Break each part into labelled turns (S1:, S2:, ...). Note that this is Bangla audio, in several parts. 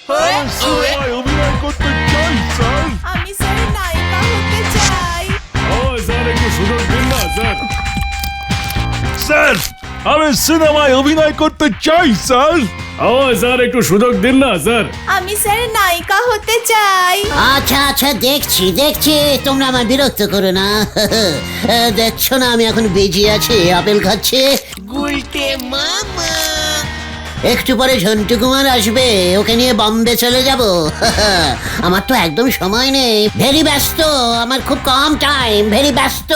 S1: অভিনয় করতে চাই স্যার।
S2: আমি স্যার নায়িকা হতে চাই।
S1: স্যার একটু সুযোগ দিন না স্যার। স্যার আমি সিনেমায় অভিনয় করতে চাই স্যার। স্যার একটু সুযোগ দিন না স্যার।
S2: আমি স্যার নায়িকা হতে চাই।
S3: আচ্ছা আচ্ছা দেখছি তোমরা আমার বিরক্ত করো না। দেখছো না আমি এখন বেজে আছি, আপেল খাচ্ছে। একটু পরে ঝন্টু কুমার আসবে, ওকে নিয়ে বম্বে চলে যাব। আমার তো একদম সময় নেই, ভেরি ব্যস্ত, আমার খুব কম টাইম, ভেরি ব্যস্ত।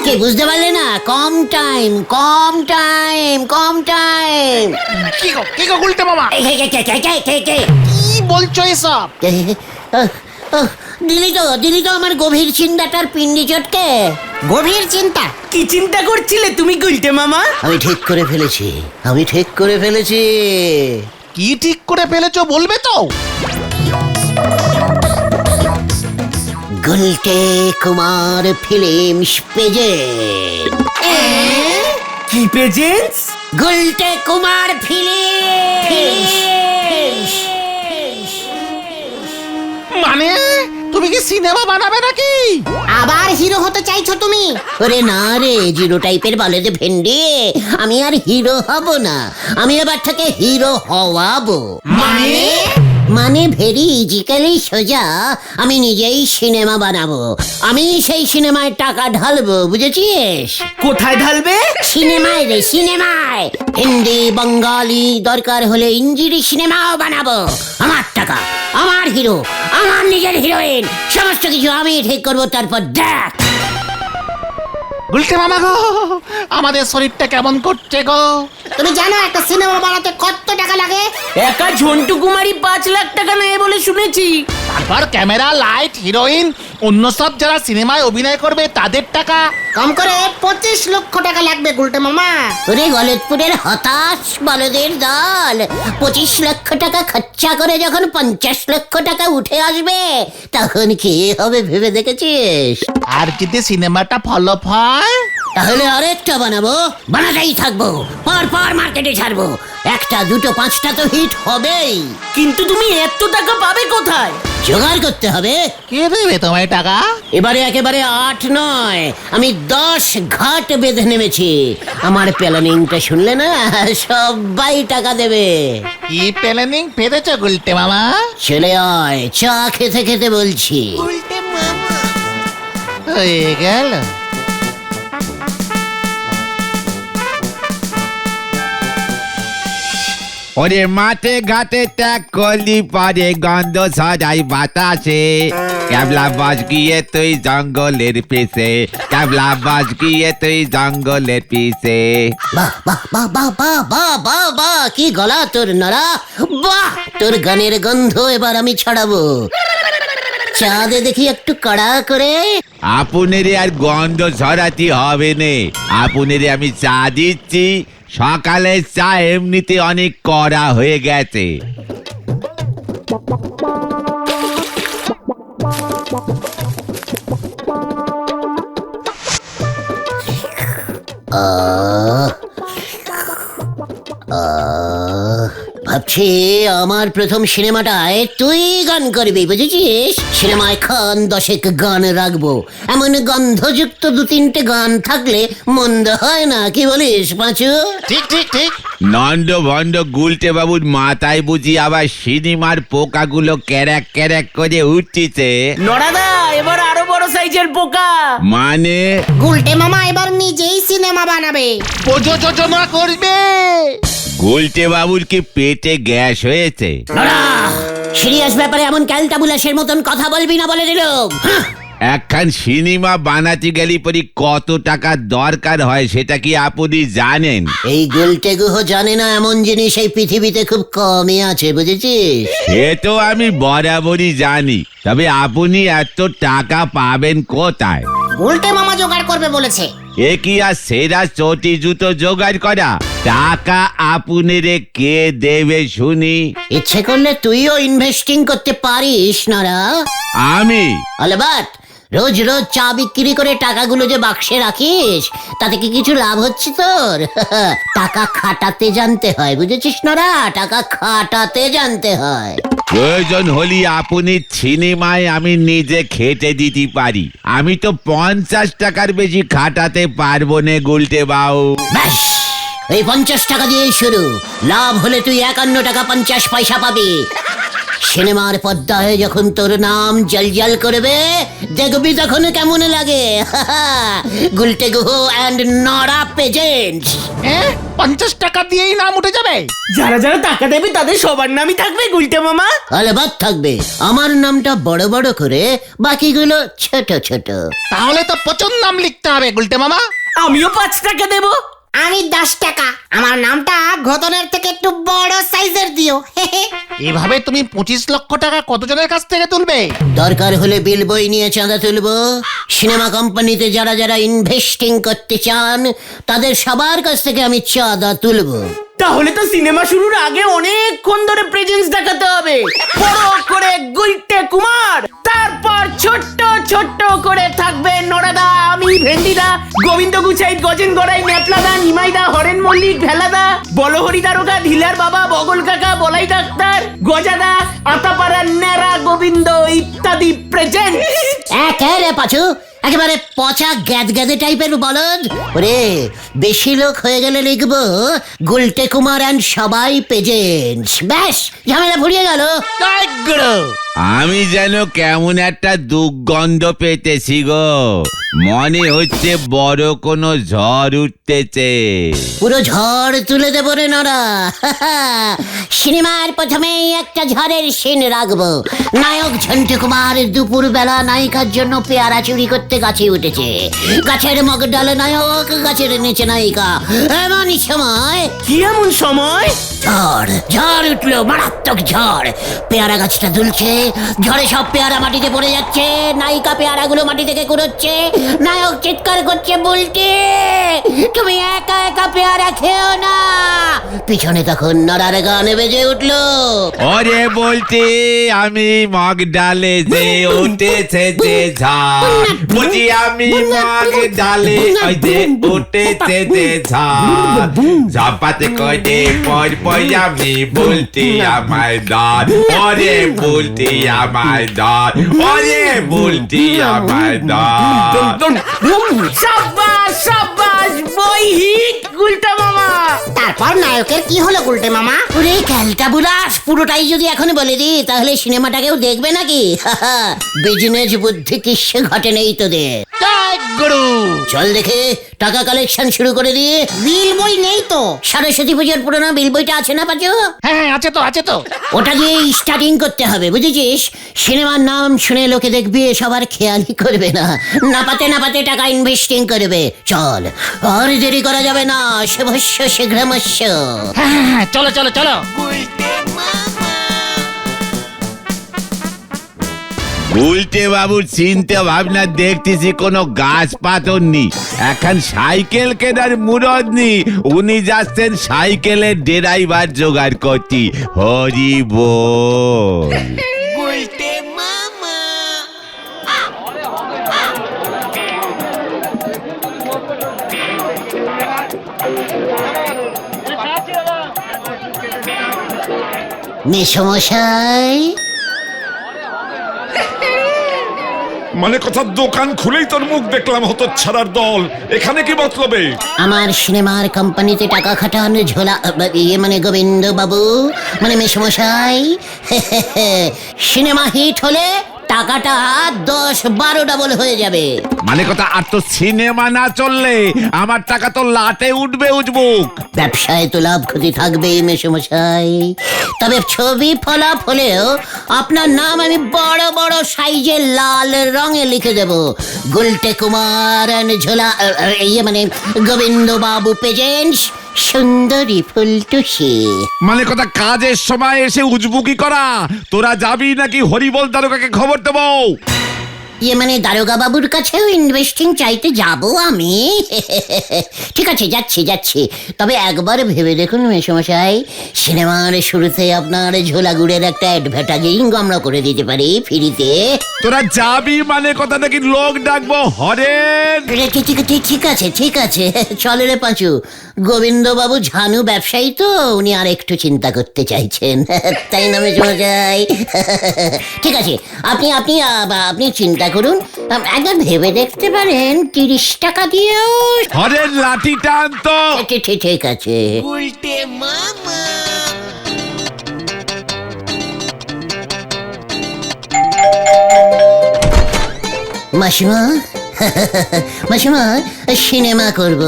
S3: কি বুঝতে পারলে না? কম টাইম।
S4: কি গো গুলটে মামা, কি বলছো এসব?
S3: দিলি তো আমার গভীর চিন্তাটার পিন্ডি চটকে।
S4: গভীর চিন্তা?
S5: কি চিন্তা করছিলে তুমি গুলটে মামা?
S3: আমি ঠিক করে ফেলেছি।
S4: কি ঠিক করে ফেলেছো বলবে তো?
S3: Gulte Kumar films present.
S5: কি প্রেজেন্স?
S3: গুলটে কুমার ফিল্মস।
S4: মানে তুমি কি সিনেমা বানাবে নাকি?
S3: আবার হিরো হতে চাইছো তুমি? ওরে না রে, জিরো টাইপের বলে যে ভেন্ডি, আমি আর হিরো হব না, আমি এবার থেকে হিরো হওয়াবো। মানে ভেরি ইজিক্যালি সোজা, আমি নিজেই সিনেমা বানাবো, আমি সেই সিনেমায় টাকা ঢালবো, বুঝেছিস?
S5: কোথায় ঢালবে?
S3: সিনেমায় রে, সিনেমায়। হিন্দি, বাঙালি, দরকার হলে ইঞ্জিরি সিনেমাও বানাবো। আমার টাকা, আমার হিরো, আমার নিজের হিরোইন, সমস্ত কিছু আমি ঠিক করবো, তারপর দেখ।
S4: গুলটে মামা গো, আমাদের শরীরটা কেমন করছে গো?
S3: তুমি জানো একটা সিনেমা বানাতে কত টাকা লাগে?
S5: একা ঝন্টু কুমারই 5 লাখ টাকা নেয় বলে শুনেছি।
S4: তারপর ক্যামেরা, লাইট, হিরোইন, অন্য সব যারা সিনেমায় অভিনয় করবে তাদের টাকা।
S3: কম করে 25 লক্ষ টাকা লাগবে গুলটে মামা। ওরে গলতপুরের হতাশ বলদের দল, 25 লক্ষ টাকা খরচা করে যখন 50 লক্ষ টাকা উঠে আসবে, তখন কি হবে ভেবে দেখেছিস?
S4: আর যদি সিনেমাটা ফলপ হয়?
S3: তাহলে আরেকটা বানাবো, বানাতেই থাকবো, পর মার্কেটে ছাড়বো, 1, 2, 5টা তো হিট হবেই।
S5: কিন্তু তুমি এত টাকা পাবে কোথায়?
S3: জোগাড় করতে হবে।
S4: কে দেবে তোমায় টাকা?
S3: এবারে একেবারে 8 নয়, আমি 10 ঘাট বেঁধে নেমেছি। আমার প্ল্যানিংটা শুনলে না, সবাই টাকা দেবে।
S4: কি প্ল্যানিং পেরেছো গুলটে মামা?
S3: চলে আয়, চা খেতে খেতে বলছি।
S4: হয়ে গেল।
S6: ওরে মাঠে ঘাটে ত্যাগ করলি পরে গন্ধ ছড়াই বাতাসে, ক্যাবলা বাজ গিয়ে তুই জঙ্গলের পিছে, ক্যাবলা বাজ গিয়ে তুই জঙ্গলের পিছে।
S3: বাহ বাহ বাহ বাহ বাহ বাহ বাহ বাহ, কি গলা তোর নরা, বাহ, তোর গানের গন্ধ এবার আমি ছড়াবো। চা দে দেখি একটু কড়া করে।
S6: আপনার আর গন্ধ ছড়াতে হবে নে, আপনার আমি চা দিচ্ছি। সকালে চা এমনিতে অনেক কড়া হয়ে গেছে।
S3: ভাবছি আমার প্রথম সিনেমাটায় তুই গান করবি, বুঝেছিস? সিনেমায় খান 10 গান রাখবো, এমন গন্ধযুক্ত 2-3টে গান থাকলে মন্দ হয় না, কি বলিস পাঁচু?
S4: ঠিক ঠিক ঠিক।
S6: নন্দ ভন্ড গুলটে বাবুর মাথায় বুঝি আবার সিনেমার পোকাগুলো ক্যারাক ক্যারাক করে উঠছে।
S5: নড়াদা, এবার আরো বড় সাইজের পোকা।
S6: মানে
S3: গুলটে মামা এবার নিজেই সিনেমা বানাবে,
S4: প্রযোজনা করবে।
S6: গুলটে বাবুর কি পেটে গ্যাস হয়েছে?
S3: সিরিয়াস ব্যাপারে এমন ক্যালটাবুলাসের মতন কথা বলবি না, বলে দিলাম।
S6: একখান সিনেমা বানাতে গেলে পরি কত টাকা দরকার হয় সেটা কি আপনি জানেন?
S3: এই গুলটে গুহ জানে না এমন জিনিস এই পৃথিবীতে খুব কমই আছে, বুঝেছিস?
S6: সে তো আমি বরাবরই জানি, তবে আপনি এত টাকা পাবেন কোথায়?
S3: গুলটে মামা জোগাড় করবে বলেছে।
S6: এ কি আর সেরা চটি জুতো জোগাড় করা? টাকা আপনারে কে দেবে শুনি?
S3: ইচ্ছে করলে তুইও ইনভেস্টিং করতে পারিস নরা।
S6: আমি?
S3: অলবাত রোজ রোজ চা বিক্রি করে টাকাগুলো যে বাক্সে রাখিস তাতে কি কিছু লাভ হচ্ছে তোর? টাকা খাটাতে জানতে হয়, বুঝেছিস নরা? টাকা খাটাতে জানতে হয়।
S6: প্রয়োজন হলে আপনি সিনেমায় আমি নিজে খেতে দিতে পারি, আমি তো 50 টাকার বেশি খাটাতে পারবো না গুলটে বাবু।
S3: ব্যাস, এই 50 টাকা দিয়ে শুরু। লাভ হলে তুই 51 টাকা 50 পয়সা পাবি। সিনেমার পর্দায় যখন তোর নাম জলজল করবে দেখবি তখন কেমন লাগে। Gulte Guha and নরা presents.
S4: 50 টাকা দিয়েই নাম উঠে যাবে?
S5: যারা যারা টাকা দেবে তাদের সবার নামই থাকবে গুলটে মামা।
S3: আলেবাদ থাকবে, আমার নামটা বড় বড় করে, বাকিগুলো ছোট ছোট।
S4: তাহলে তো প্রচুর নাম লিখতে হবে গুলটে মামা।
S5: আমিও 5 টাকা দেবো।
S7: আমি 10 টাকা। আমার নামটা ঘটনের থেকে একটু বড় সাইজের দিও।
S4: এভাবে তুমি 25 লক্ষ টাকা কতজনের কাছ থেকে তুলবে?
S3: দরকার হলে বিল বই নিয়ে চাঁদা তুলবো। সিনেমা কোম্পানিতে যারা যারা ইনভেস্টিং করতে চান তাদের সবার কাছ থেকে আমি চাঁদা তুলবো।
S5: তাহলে তো সিনেমা শুরুর আগে অনেকক্ষণ ধরে প্রেজেন্স দেখাতে হবে, বড় করে গুলটে কুমার, তারপর ছোট্ট ছোট্ট করে থাকবে নরাদা, আমি ভেন্ডিদা, গোবিন্দ গুছাই, গজেন গড়াই, নেপলাদা, নিমাইদা, হরেন মল্লিক, ভেলাদা, বলহরি দারোগা, ঢিলার বাবা, বগল কাকা, বলাই ডাক্তার, গজাদা, আতাপাড়া, ন্যাড়া গোবিন্দ ইত্যাদি প্রেজেন্ট।
S3: একেবারে পাচু, একেবারে পচা গ্যাদগ্যাদে টাইপের বলদ। ওরে, বেশি লোক হয়ে গেলে লিখবো গুলটে কুমার অ্যান্ড সবাই প্রেজেন্টস। ব্যাস, ঝামেলা ভুলিয়ে গেল।
S4: জয় গুরু।
S6: আমি যেন কেমন একটা দুর্গন্ধ পেতেছি গো, মনে হচ্ছে বড় কোনো ঝড় উঠতেছে।
S3: পুরো ঝড় তুলে দেবো রে নরা। সিনেমার প্রথমেই একটা ঝড়ের সিন রাখবো। নায়ক ঝন্টু কুমার দুপুর বেলা নায়িকার জন্য পেয়ারা চুরি করতে গাছে উঠেছে। গাছের মগ ডালে নায়ক, গাছের নিচে নায়িকা। এমনই সময়
S5: কি এমন সময়?
S3: ঝড় ঝড় উঠলো, মারাত্মক ঝড়। পেয়ারা গাছটা দুলছে, ঝড়ে সব পেয়ারা মাটিতে পড়ে যাচ্ছে। নায়িকা পেয়ারাগুলো মাটি থেকে কুড়োচ্ছে। নায়ক চিৎকার করছে, বুলটি তুমি একা একা পেয়ারা খেও না। পিছনে তখন নরার গান বেজে উঠলো।
S6: ওরে বলতে আমি মগ ডালে যে উঠেছে যে ঝড়, বুঝি আমি মগ ডালে ওই যে উঠেছে যে ঝড়, ঝপাতে করে পর পর আমি বলতে আমার দর, ওরে বলতে আমার দর, ওরে বলতে আমার দর।
S5: সাবাস সাবাস, বই হিট গুলটা মামা।
S7: তারপর নায়কের কি হলো গুলটে মামা?
S3: ওরে ক্যালটা বুলাস, পুরোটাই যদি এখন বলে দিই তাহলে সিনেমাটাকেও দেখবে নাকি? বিজনেস বুদ্ধি কিসে ঘটে নেই তোদের।
S4: জয় গুরু।
S3: চল দেখে টাকা কালেকশন শুরু করে দিয়ে।
S7: বিল বই নেই তো।
S3: সরস্বতী পুজোর পুরোনো বিল বইটা আছে না পাচু?
S4: হ্যাঁ আছে তো, আছে তো।
S3: ওটা দিয়ে স্টার্টিং করতে হবে, বুঝেছিস? সিনেমার নাম শুনে লোকে দেখবি, সবার খেয়ালই করবে না, না পাতে টাকা ইনভেস্টিং করবে। চল, আর দেরি করা যাবে না, শুভস্য শীঘ্রমস্য।
S4: হ্যাঁ, চলো চলো চলো।
S6: উল্টে বাবুর চিন্তা ভাবনা দেখতেছি কোনো গাছ পাথর নি, এখন সাইকেল কেনার মুরদ নি, উনি যাচ্ছেন সাইকেলের ড্রাইভার জোগাড় করতে। হরি বল।
S3: মেসমশাই,
S1: মানে কথা, দোকান খুলেই তোর মুখ দেখলাম হতো ছাড়ার দল, এখানে কি মতলবে?
S3: আমার সিনেমার কোম্পানিতে টাকা খাটান ঝোলা, মানে গোবিন্দ বাবু, মানে মেসমশাই। সিনেমা হিট হলে টাকাটা 10-12 ডাবল হয়ে যাবে।
S6: মানে কথা, আর তো সিনেমা না চললে আমার টাকা তো লাটে উঠবে উজবুক।
S3: ব্যবসায় তো লাভ ক্ষতি থাকবেই মেসমশাই, তবে ছবি ফলাপ হলেও আপনার নাম আমি বড় বড় সাইজে লাল রঙে লিখে দেব। গুলটে কুমার এন্ড ঝোলা, মানে গোবিন্দ বাবু প্রেজেন্টস সুন্দরী ফুলটুসি।
S6: মানে কথা, কাজের সময় এসে উজবুকি করা। তোরা যাবি নাকি হরিবল দারোগাকে খবর দেবো?
S3: ইয়ে মানে দারোগা বাবুর কাছেও ইনভেস্টিং চাইতে যাব আমি। ঠিক আছে, যাচ্ছি। তবে একবার ভেবে দেখুন মেসমশাই, সিনেমার শুরুতে আপনার ঝোলা গুড়ের একটা অ্যাডভার্টাইজিং আমরা করে দিতে পারি ফ্রিতে।
S6: তোরা যাবি মানে কথা নাকি লোক ডাকবো হরেন?
S3: ঠিক আছে চলে রে পাঁচু। গোবিন্দবাবু ঝানু ব্যবসায়ী তো, উনি আর একটু চিন্তা করতে চাইছেন, তাই না মেসমশাই? ঠিক আছে, আপনি চিন্তা করুন, একবার ভেবে দেখতে পারেন 30 টাকা দিয়েও।
S6: হরেন লাঠি টান তো।
S3: ঠিক আছে। মাসিমা সিনেমা করব,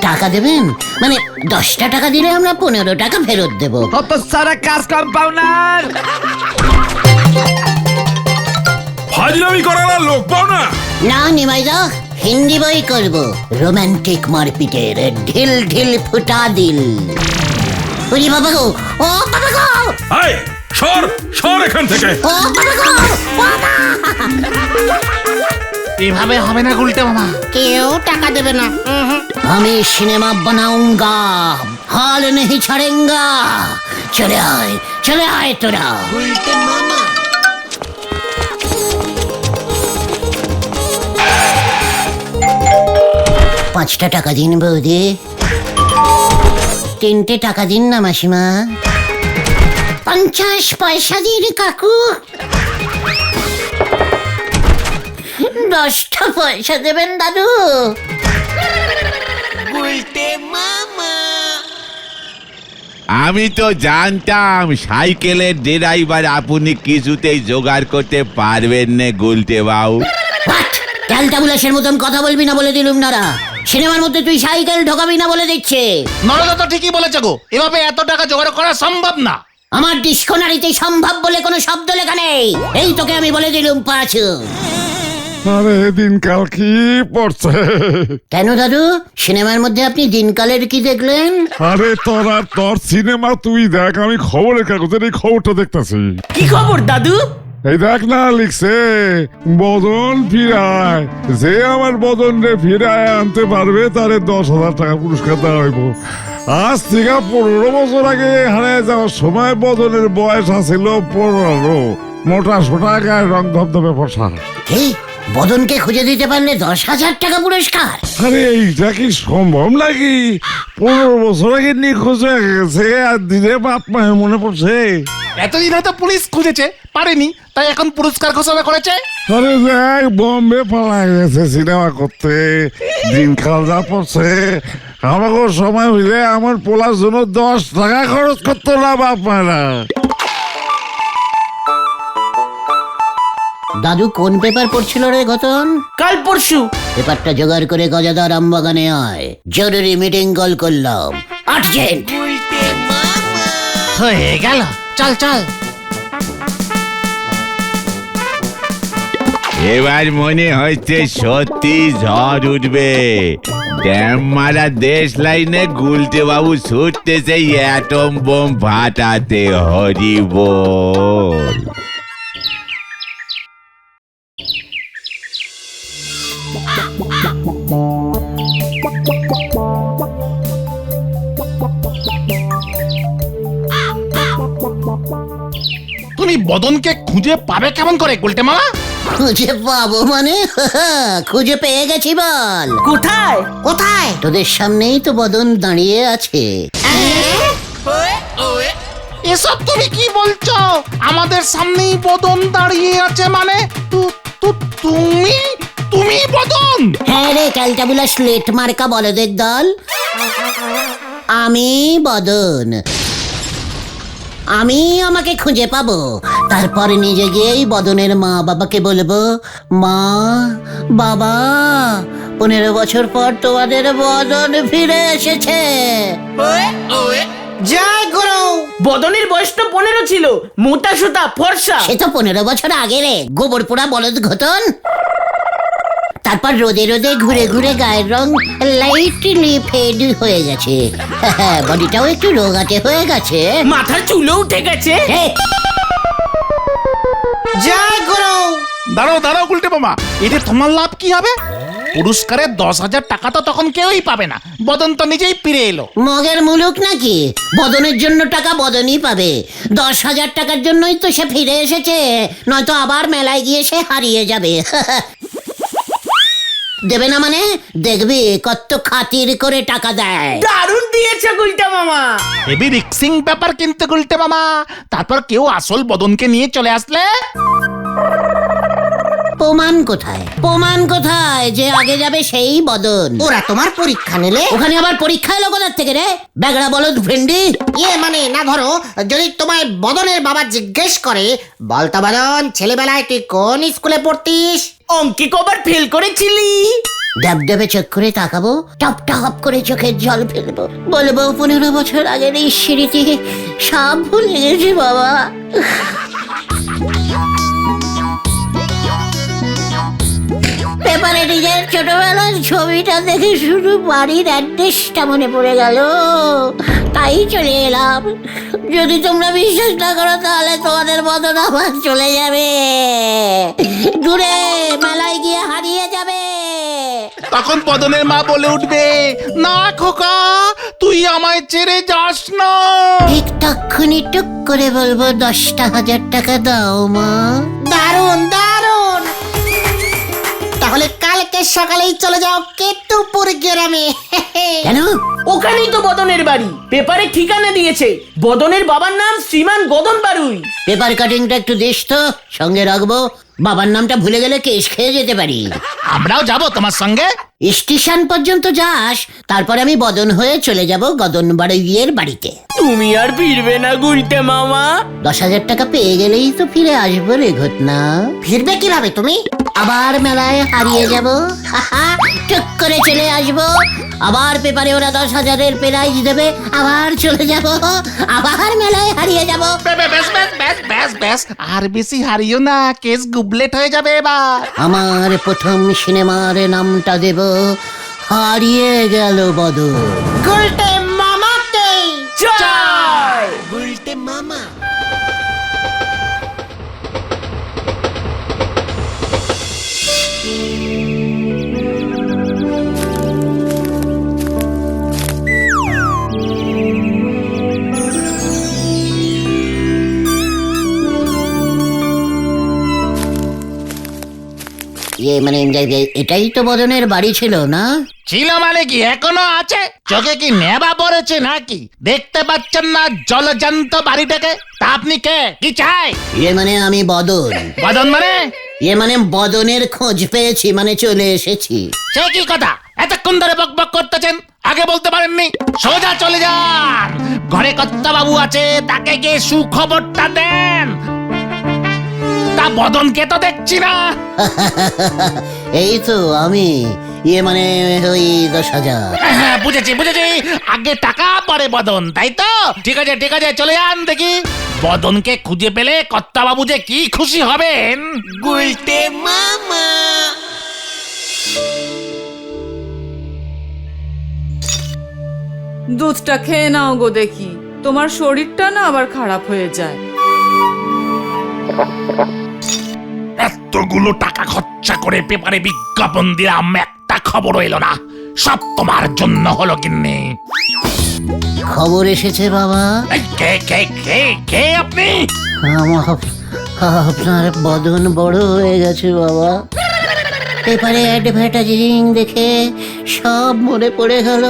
S3: টাকা দেবেন? মানে 10টা টাকা দিলে আমরা 15 টাকা ফেরত দেবো।
S6: কত সারা কাজ কম্পাউন্ডার।
S1: ফাজলামি করার আর লোক পাও না।
S3: না নিমাইদা, হিন্দি বই করব, রোমান্টিক মারপিটের ঢিল ঢিল ফুটা দিল। ওরে বাবা গো, ও বাবা গো,
S1: হাই সর এখান থেকে।
S3: ও বাবা গো, বাবা!
S4: এভাবে হবে না গুলটে মামা।
S7: কেউ টাকা দেবে না।
S3: আমি সিনেমা বানাউঙ্গা, হাল नहीं छोड़ेंगा। चले आए তোরা। 5টা টাকা দিন বৌদি। 3টে টাকা দিন না মাসিমা। 50 পয়সা দিন কাকু। 10টা পয়সা দেবেন দাদু।
S6: আমি তো জানতাম সাইকেলের ড্রাইভার আপনি কিছুতেই জোগাড় করতে পারবেন না গুলটে বাবু।
S3: ক্যালটাবুলাসের মতন কথা বলবি না বলে দিলুম নারা। সিনেমার মধ্যে তুই সাইকেল ঢোকাবি না বলে দিচ্ছে।
S4: নরদা তো ঠিকই বলেছে গো, এভাবে এত টাকা জোগাড় করা সম্ভব না।
S3: আমার ডিসকোনারিতে সম্ভব বলে কোনো শব্দ লেখা নেই, এই তোকে আমি বলে দিলুম পাঁচু।
S1: আরে দিনকাল কি পড়ছে।
S3: কেন দাদু, সিনেমার মধ্যে আপনি দিনকালের কি দেখলেন?
S1: আরে তোর সিনেমা তুই দেখ, আমি খবরের কাগজের এই খবরটা দেখতেছি।
S5: কি খবর দাদু?
S1: এই দেখ না, লিখছে বদন ফিরায়, যে আমার বদন রে ফিরায় আনতে পারবে তারে 10,000 টাকা পুরস্কার দেওয়া হইব। আজ থেকে 15 বছর আগে হারিয়ে যাওয়ার সময় বদনের বয়স আছিল 15। মোটা সোটা গায়ে রং ধবধবে ফসা।
S3: কি, বদনকে খুঁজে দিতে পারলে 10,000 টাকা পুরস্কার?
S1: আরে এইটা কি সম্ভব নাকি? 15 বছর আগে নিখোঁজ হয়ে গেছে আর দিনে বাপ মায়ের মনে পড়ছে।
S4: এতদিন হয়তো পুলিশ খুঁজেছে, পারেনি, তাই এখন পুরস্কার ঘোষণা করেছে।
S1: আরে দেখ, বম্বে পালা গেছে সিনেমা করতে, দিনকাল যা পড়ছে। আমাকে সময় হইলে আমার পোলার জন্য 10 টাকা খরচ করতো না বাপ মায়েরা।
S3: দাদু কোন পেপার পড়ছিল রে ঘটন?
S5: কাল পরশু।
S3: পেপারটা জোগাড় করে গজাদার আমবাগানে আয়, জরুরি মিটিং কল করলাম, আর্জেন্ট।
S4: হয়ে গেল, চল।
S6: এবার মনে হচ্ছে সত্যি ঝড় উঠবে। ড্যাম মারা দেশ লাইনে গুলটে বাবু ছুটতেছে অ্যাটম বোম ফাটাতে। হরি বল।
S4: তুমি বদনকে খুঁজে পাবে কেমন করে গুলটে মামা?
S3: খুঁজে পাবো মানে? খুঁজে পেয়ে গেছি বল।
S5: কোথায়?
S7: কোথায়?
S3: তোদের সামনেই তো বদন দাঁড়িয়ে আছে।
S4: এসব তুমি কি বলছো? আমাদের সামনেই বদন দাঁড়িয়ে আছে মানে? তুমি বদন?
S3: হ্যাঁ রে ক্যালটাবুলা স্লেট মার্কা বলদের দল, আমি বদন। আমি আমাকে খুঁজে পাবো, তারপর নিজে গিয়েই বদনের মা বাবাকে বলবো, মা বাবা 15 বছর পর তোমাদের বদন ফিরে এসেছে।
S7: জয় গুরু।
S5: বদনের বয়স তো 15 ছিল, মোটা সোটা ফর্সা।
S3: সে তো 15 বছর আগে রে, গোবর পোড়া বলদ ঘটন। তারপর রোদে রোদে ঘুরে ঘুরে গায়ের রং লাইটলি ফেড হয়ে গেছে, বডিটাও একটু রোগাটে হয়ে গেছে,
S5: মাথার চুলও উঠে গেছে।
S3: হে,
S7: জয় গুরু।
S4: দাঁড়াও দাঁড়াও গুলটে মামা, এতে তোমার লাভ কি হবে? পুরস্কারের 10,000 টাকা তো তখন কেউই পাবে না, বদন তো নিজেই ফিরে এলো।
S3: মগের মুলুক নাকি? বদনের জন্য টাকা বদনই পাবে। 10,000 টাকার জন্যই তো সে ফিরে এসেছে, নয়তো আবার মেলায় গিয়ে সে হারিয়ে যাবে। দেবে না মানে? দেখবি কত খাতির করে টাকা দেয়।
S5: দারুণ দিয়েছে গুলটা মামা।
S4: হেভি রিক্সিং ব্যাপার কিন্তু গুলটে মামা। তারপর কেউ আসল বদনকে নিয়ে চলে আসলে?
S3: প্রমাণ কোথায়? প্রমাণ কোথায় যে আগে যাবে সেই বদন?
S7: ওরা তোমার পরীক্ষা নিলে?
S3: ওখানে আবার পরীক্ষা এলো কোথার থেকে রে? বেগড়া বলদ ভেন্ডি।
S7: মানে না, ধরো যদি তোমায় বদনের বাবা জিজ্ঞেস করে, বলতো বদন ছেলেবেলায় তুই কোন স্কুলে পড়তিস?
S5: অঙ্কে কবার ফেল করেছিলি?
S3: ডাবডাবে চোখ করে তাকাবো, টপ টপ করে চোখের জল ফেলবো, বলবো 15 বছর আগের এই স্মৃতি সব ভুলে গেছি বাবা। পেপারে নিজের ছোটবেলার ছবিটা দেখে শুধু বাড়ির অ্যাড্রেসটা মনে পড়ে গেল, তাই চলে এলাম। যদি তোমরা বিশ্বাস না করো তাহলে তোমাদের বদন আবার চলে যাবে, দূরে মেলায় গিয়ে হারিয়ে যাবে।
S4: তখন বদনের মা বলে উঠবে, না খোকা, তুই আমায় ছেড়ে যাস না।
S3: ঠিক তক্ষুনি টুক করে বলবো 10,000 টাকা দাও মা।
S7: দারুণ দারুণ। তাহলে কালকে সকালেই চলে যাও কেতুপুর গ্রামে।
S3: কেন?
S5: ওখানেই তো বদনের বাড়ি, পেপারে ঠিকানা দিয়েছে। বদনের বাবার নাম শ্রীমান গদন বারুই।
S3: পেপার কাটিংটা একটু দিস তো, সঙ্গে রাখবো। বাবার নামটা ভুলে গেলে কেস খেয়ে যেতে পারি।
S4: আমরাও যাব তোমার সঙ্গে।
S3: স্টেশন পর্যন্ত যাস, তারপর আমি বদন হয়ে চলে যাব গদন বাড়ির বাড়িতে।
S5: তুমি আর ফিরবে না গুলটে মামা।
S3: 10,000 টাকা পেয়ে গেলেই তো ফিরে আসবো রে ঘটনা।
S7: ফিরবে কিভাবে তুমি?
S3: আবার মেলায় হারিয়ে যাব, টুক করে চলে আসবো। আবার পেপারে ওরা 10,000-এর প্রাইজ দেবে, আবার চলে যাব, আবার মেলায় হারিয়ে যাব।
S4: ব্যাস ব্যাস ব্যাস ব্যাস ব্যাস, আর বেশি হারিও না, কেস গুবলেট হয়ে যাবে এবার।
S3: আমার প্রথম সিনেমার নামটা দেব হারিয়ে গেল বদন।
S7: গুলটে মামাকে
S5: জয়।
S3: গুলটে মামা। মানে এটাই তো বদনের বাড়ি ছিল না?
S4: ছিল মানে কি, এখনো আছে? চোখে কি নেবা পড়েছে নাকি? দেখতে পাচ্ছেন না জলজান্ত বাড়িটাকে? তা আপনি কে, কি চাই?
S3: মানে আমি বদন।
S4: বদন মানে?
S3: মানে বদনের খোঁজ পেয়েছি, মানে চলে এসেছি।
S4: সে কি কথা? এতক্ষণ ধরে বক বক করতেছেন, আগে বলতে পারেননি? সোজা চলে যান, ঘরে কর্তা বাবু আছে, তাকে গিয়ে সুখবরটা দেন। তা বদনকে তো দেখছি না।
S3: এই তো আমি, মানে ওই 10,000।
S4: হ্যাঁ বুঝেছি বুঝেছি, আগে টাকা পরে বদন, তাই তো? ঠিক আছে ঠিক আছে, চলে যান দেখি। বদনকে খুঁজে পেলে কর্তা বাবু যে কি খুশি হবেন।
S3: গুলটে মামা।
S8: দুধটা খেয়ে নাও গো দেখি, তোমার শরীরটা না আবার খারাপ হয়ে যায়।
S4: এতগুলো টাকা খরচা করে পেপারে বিজ্ঞাপন দিলাম, একটা খবর এলো না। সব তোমার জন্য হলো কিন্নি।
S3: খবর এসেছে বাবা।
S4: এই কে কে কে কে আপনি?
S3: আপনার বদন বড় হয়ে গেছে বাবা। পেপারে অ্যাডভার্টাইজিং দেখে সব মনে পড়ে গেল,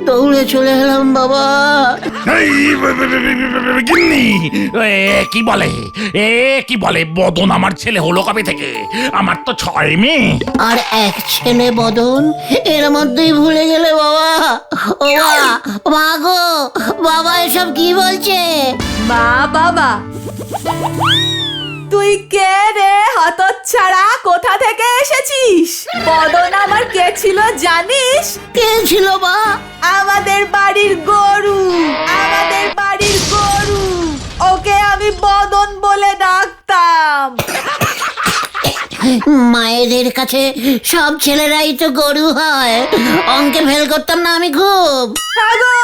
S3: দৌড়ে চলে এলাম বাবা।
S4: এই গিন্নি, কি বলে কি বলে, বদন আমার ছেলে হলো কবে থেকে? আমার তো 6 মেয়ে
S3: আর 1 ছেলে বদন, এর মধ্যেই ভুলে গেলে বাবা। ও মা গো, বাবা এসব কি বলছে?
S8: মা বাবা, তুই কে রে হতচ্ছাড়া? কোথা থেকে এসেছিস? বদন আমার কে ছিল জানিস?
S3: কে ছিল মা?
S8: আমাদের বাড়ির গরু, আমাদের বাড়ির গরু। ওকে আমি বদন বলে ডাকতাম।
S3: মায়েদের কাছে সব ছেলেরাই তো গরু হয়, অঙ্কে ফেল করতাম না আমি খুব।
S8: হ্যাঁ গো,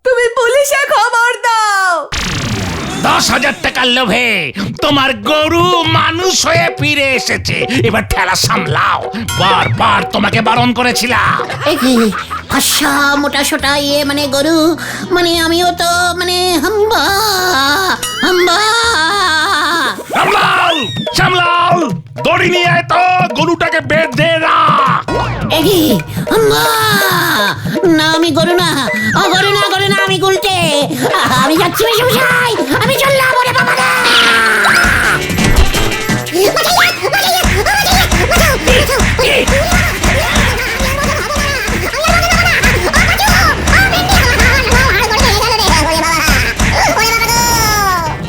S8: তুমি পুলিশে খবর দাও।
S4: 10,000 টাকার লোভে তোমার গরু মানুষ হয়ে ফিরে এসেছে। এবার ঠেলা সামলাও, বারবার তোমাকে বারণ করেছিলাম।
S3: একই ফসা মোটা সোটা ইয়ে মানে গরু, মানে আমিও তো মানে হাম্বা হাম্বা।
S4: সামলাও সামলাও, দড়ি নিয়ে আয় তো, গরুটাকে বেঁধে রাখ।
S3: একই হাম্বা। না আমি গরু না, ও গরু না, গরু না, আমি গুলটে। আমি যাচ্ছি মেশমশাই, আমি চললাম। ওরে বাবা রে!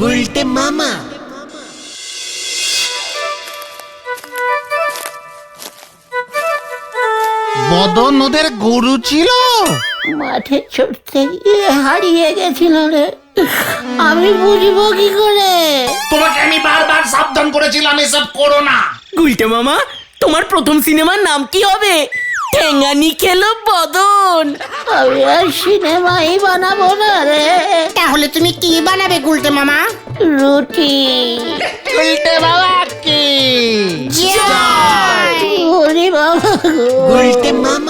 S7: গুলটে মামা।
S4: বদন ওদের গরু ছিল?
S3: মাঠে ছুটতে গিয়ে হারিয়ে গেছিল রে, আমি বুঝবো কি করে?
S4: তোমাকে আমি বারবার সাবধান করেছিলাম এসব করো না।
S5: গুলটে মামা, তোমার প্রথম সিনেমার নাম কি হবে? ঠেঙ্গানি খেলো বদন।
S3: আমি আর সিনেমাই বানাবো না রে,
S7: তাহলে তুমি কি বানাবে গুলটে মামা?
S3: রুটি।
S4: উল্টে বাবা কি
S3: ওরে বাবা গো।
S7: গুলটে মামা।